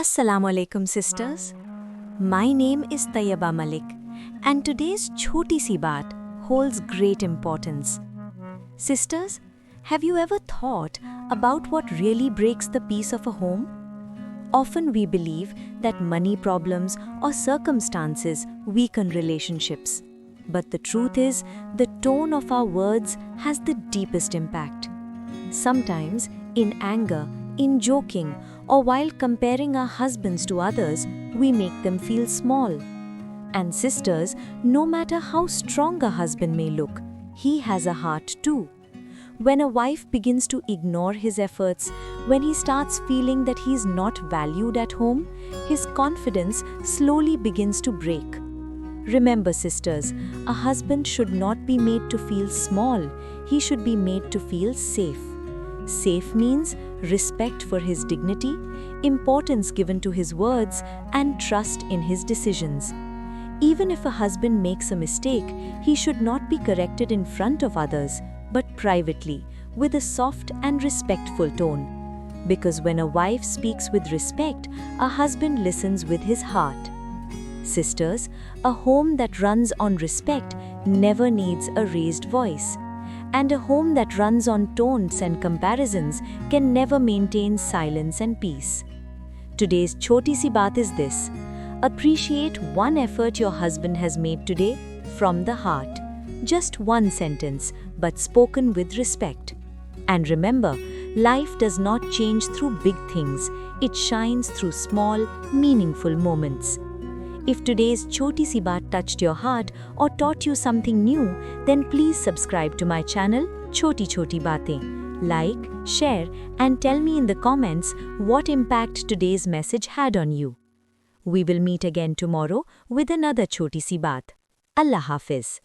Assalamu alaikum sisters. My name is Tayyaba Malik and today's Choti Si Baat holds great importance. Sisters, have you ever thought about what really breaks the peace of a home? Often we believe that money problems or circumstances weaken relationships. But the truth is, the tone of our words has the deepest impact. Sometimes, in anger, in joking, or while comparing our husbands to others, we make them feel small. And sisters, no matter how strong a husband may look, he has a heart too. When a wife begins to ignore his efforts, when he starts feeling that he is not valued at home, his confidence slowly begins to break. Remember, sisters, a husband should not be made to feel small, he should be made to feel safe. Safe means respect for his dignity, importance given to his words, and trust in his decisions. Even if a husband makes a mistake, he should not be corrected in front of others, but privately, with a soft and respectful tone. Because when a wife speaks with respect, a husband listens with his heart. Sisters, a home that runs on respect never needs a raised voice. And a home that runs on taunts and comparisons can never maintain silence and peace. Today's Choti Si Baat is this. Appreciate one effort your husband has made today from the heart. Just one sentence, but spoken with respect. And remember, life does not change through big things. It shines through small, meaningful moments. If today's Choti Si Baat touched your heart or taught you something new, then please subscribe to my channel Choti Choti Baatein. Like, share and tell me in the comments what impact today's message had on you. We will meet again tomorrow with another Choti Si Baat. Allah Hafiz.